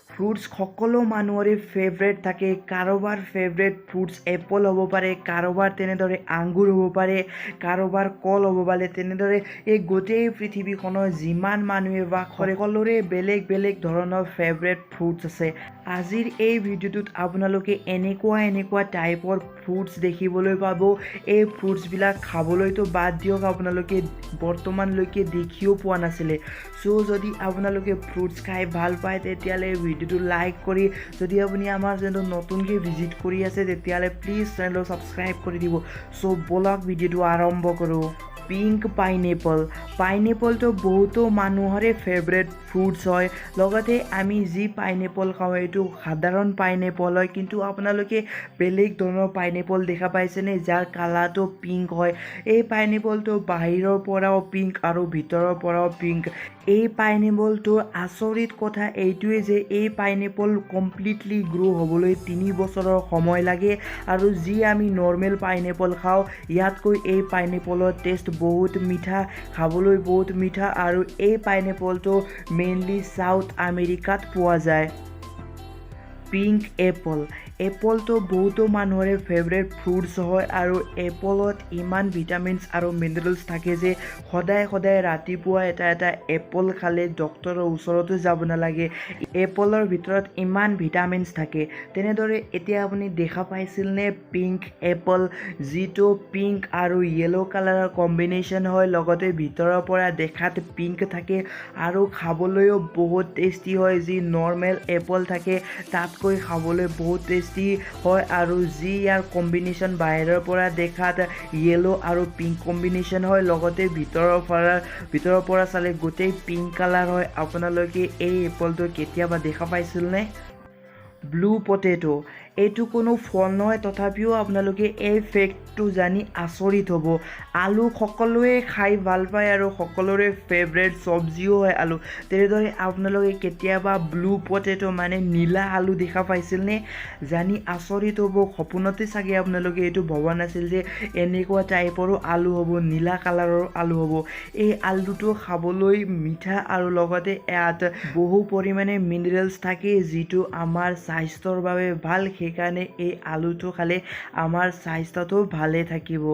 fruits সকলো মানুহৰে favourite থাকে কাৰোবাৰ ফেভৰেট ফ্ৰুটছ এপল হ'ব পাৰে কাৰোবাৰ তেনেদৰে আঙুৰ হ'ব পাৰে কাৰোবাৰ কল হ'ব পাৰে তেনেদৰে এই গোটেই পৃথিৱীখনৰ যিমান মানুহে বাস কৰে সকলোৰে বেলেগ বেলেগ ধৰণৰ ফেভৰেট ফ্ৰুটছ আছে আজিৰ এই ভিডিঅ'টোত আপোনালোকে এনেকুৱা টাইপৰ ফ্ৰুটছ দেখিবলৈ পাব এই ফ্ৰুটছবিলাক খাবলৈতো বাদ দিয়ক আপোনালোকে বৰ্তমানলৈকে দেখিও পোৱা নাছিলে চ' যদি আপোনালোকে ফ্ৰুটছ খাই ভাল পায় তেতিয়াহ'লে ভিডিঅ'টো লাইক কৰি যদি আপুনি আমাৰ চেনেলটো নতুনকৈ ভিজিট কৰি আছে তেতিয়াহ'লে প্লিজ চেনেলটো ছাবস্ক্ৰাইব কৰি দিব চ' ব'লক ভিডিঅ'টো আৰম্ভ কৰোঁ পিংক পাইনএপলটো বহুতো মানুহৰে ফেভৰেট ফ্ৰুটছ হয় লগতে আমি যি পাইনএপল খাওঁ এইটো সাধাৰণ পাইনএপল হয় কিন্তু আপোনালোকে বেলেগ ধৰণৰ পাইনএপল দেখা পাইছেনে যাৰ কালাৰটো পিংক হয় এই পাইনএপলটো বাহিৰৰ পৰাও পিংক আৰু ভিতৰৰ পৰাও পিংক এই পাইনএপলটোৰ আচৰিত কথা এইটোৱে যে এই পাইনএপল কমপ্লিটলি গ্ৰ' হ'বলৈ 3 বছৰৰ সময় লাগে আৰু যি আমি নৰ্মেল পাইনএপল খাওঁ ইয়াতকৈ এই পাইনএপলৰ টেষ্ট বহুত মিঠা খাবলৈ বহুত মিঠা আৰু এই পাইনএপলটো মেইনলি সাউথ আমেৰিকাত পোৱা যায় পিংক এপলটো বহুতো মানুহৰে ফেভৰেট ফ্ৰুটছ হয় আৰু এপলত ইমান ভিটামিনছ আৰু মিনাৰেলছ থাকে যে সদায় ৰাতিপুৱা এটা এপল খালে ডক্তৰৰ ওচৰতো যাব নালাগে এপলৰ ভিতৰত ইমান ভিটামিনছ থাকে তেনেদৰে এতিয়া আপুনি দেখা পাইছিলনে পিংক এপল যিটো পিংক আৰু য়েলো কালাৰৰ কম্বিনেশ্যন হয় লগতে ভিতৰৰ পৰা দেখাত পিংক থাকে আৰু খাবলৈও বহুত টেষ্টি হয় যি নৰ্মেল এপল থাকে তাতকৈ খাবলৈ বহুত টেষ্টি হয় আৰু যি ইয়াৰ কম্বিনেশ্যন বাহিৰৰ পৰা দেখাত য়েলো আৰু পিংক কম্বিনেশ্যন হয় লগতে ভিতৰৰ পৰা চালে গোটেই পিংক কালাৰ হয় আপোনালোকে এই এপলটো কেতিয়াবা দেখা পাইছিলনে ব্লু পটেটো এইটো কোনো ফল নহয় তথাপিও আপোনালোকে এই ফেক্টটো জানি আচৰিত হ'ব আলু সকলোৱে খাই ভাল পায় আৰু সকলোৰে ফেভৰেট চব্জিও হয় আলু তেনেদৰে আপোনালোকে কেতিয়াবা ব্লু পটেটো মানে নীলা আলু দেখা পাইছিলনে জানি আচৰিত হ'ব সপোনতে চাগে আপোনালোকে এইটো ভবা নাছিল যে এনেকুৱা টাইপৰো আলু হ'ব নীলা কালাৰৰ আলু হ'ব এই আলুটো খাবলৈ মিঠা আৰু লগতে ইয়াত বহু পৰিমাণে মিনাৰেলছ থাকে যিটো আমাৰ স্বাস্থ্যৰ বাবে ভাল সেইকাৰণে এই আলুটো খালে আমাৰ স্বাস্থ্যটো ভালে থাকিব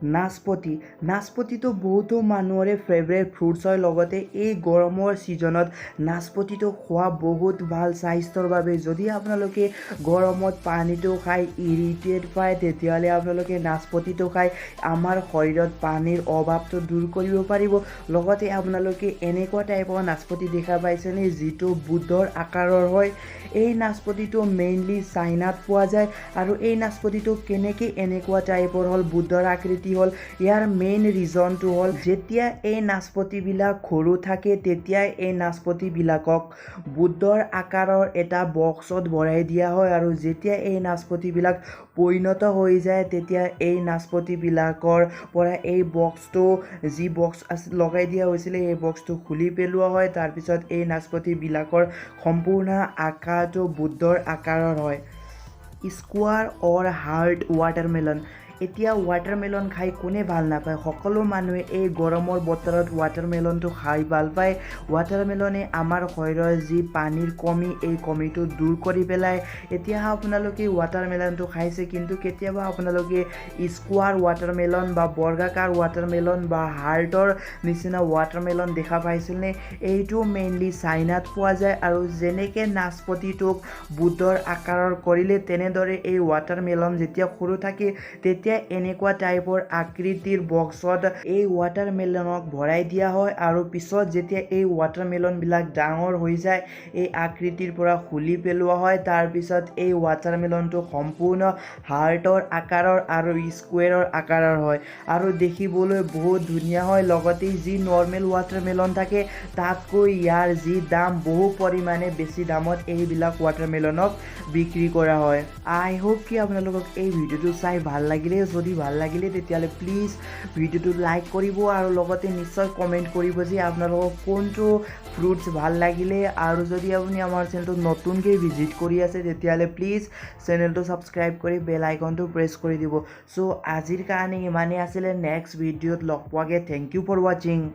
নাচপতিটো বহুতো মানুহৰে ফেভৰেট ফ্ৰুটছ হয় লগতে এই গৰমৰ ছিজনত নাচপতিটো খোৱা বহুত ভাল স্বাস্থ্যৰ বাবে যদি আপোনালোকে গৰমত পানীটো খাই ইৰিটেট পায় তেতিয়াহ'লে আপোনালোকে নাচপতিটো খাই আমাৰ শৰীৰত পানীৰ অভাৱটো দূৰ কৰিব পাৰিব লগতে আপোনালোকে এনেকুৱা টাইপৰ নাচপতি দেখা পাইছেনে যিটো বুটৰ আকাৰৰ হয় এই নাচপতিটো মেইনলি চাইনাত পোৱা যায় আৰু এই নাচপতিটো কেনেকৈ এনেকুৱা টাইপৰ হ'ল বুটৰ আকৃতি হ'ল ইয়াৰ মেইন ৰিজনটো হ'ল যেতিয়া এই নাচপতিবিলাক সৰু থাকে তেতিয়া এই নাচপতিবিলাকক বুটৰ আকাৰৰ এটা বক্সত ভৰাই দিয়া হয় আৰু যেতিয়া এই নাচপতিবিলাক পৰিণত হৈ যায় তেতিয়া এই নাচপতিবিলাকৰ পৰা এই বক্সটো যি বক্স লগাই দিয়া হৈছিলে এই বক্সটো খুলি পেলোৱা হয় তাৰপিছত এই নাচপতিবিলাকৰ সম্পূৰ্ণ আকাৰটো বুটৰ আকাৰৰ হয় স্কোৱাৰ অৰ হাৰ্ড ৱাটাৰমেলন এতিয়া ৱাটাৰমেলন খাই কোনে ভাল নাপায় সকলো মানুহে এই গৰমৰ বতৰত ৱাটাৰমেলনটো খাই ভাল পায় ৱাটাৰমেলনে আমাৰ শৰীৰৰ যি পানীৰ কমি এই কমিটো দূৰ কৰি পেলায় এতিয়া আপোনালোকে ৱাটাৰমেলনটো খাইছে কিন্তু কেতিয়াবা আপোনালোকে স্কোৱাৰ ৱাটাৰমেলন বা বৰ্গাকাৰ ৱাটাৰমেলন বা হাৰ্টৰ নিচিনা ৱাটাৰমেলন দেখা পাইছিলনে এইটো মেইনলি চাইনাত পোৱা যায় আৰু যেনেকৈ নাচপতিটোক বুটৰ আকাৰৰ কৰিলে তেনেদৰে এই ৱাটাৰমেলন যেতিয়া সৰু থাকে তেতিয়া এনেকুৱা টাইপৰ আকৃতিৰ বক্সত এই ৱাটাৰমেলনক ভৰাই দিয়া হয় আৰু পিছত যেতিয়া এই ৱাটাৰমেলনবিলাক ডাঙৰ হৈ যায় এই আকৃতিৰ পৰা খুলি পেলোৱা হয় তাৰপিছত এই ৱাটাৰমেলনটো সম্পূৰ্ণ হাৰ্টৰ আকাৰৰ আৰু স্কুৱেৰৰ আকাৰৰ হয় আৰু দেখিবলৈ বহুত ধুনীয়া হয় লগতে যি নৰ্মেল ৱাটাৰমেলন থাকে তাতকৈ ইয়াৰ যি দাম বহু পৰিমাণে বেছি দামত এইবিলাক ৱাটাৰমেলনক বিক্ৰী কৰা হয় আই হোপ কি আপোনালোকক এই ভিডিঅ'টো চাই ভাল লাগিলে যদি ভাল লাগিলে তেতিয়াহ'লে প্লিজ ভিডিঅ'টো লাইক কৰিব আৰু লগতে নিশ্চয় কমেণ্ট কৰিব যে আপোনালোকক কোনটো ফ্ৰুটছ ভাল লাগিলে আৰু যদি আপুনি আমাৰ চেনেলটো নতুনকৈ ভিজিট কৰি আছে তেতিয়াহ'লে প্লিজ চেনেলটো ছাবস্ক্ৰাইব কৰি বেল আইকনটো প্ৰেছ কৰি দিব চ' আজিৰ কাৰণে ইমানেই আছিলে নেক্সট ভিডিঅ'ত লগ পোৱাকৈ থেংক ইউ ফৰ ৱাচিং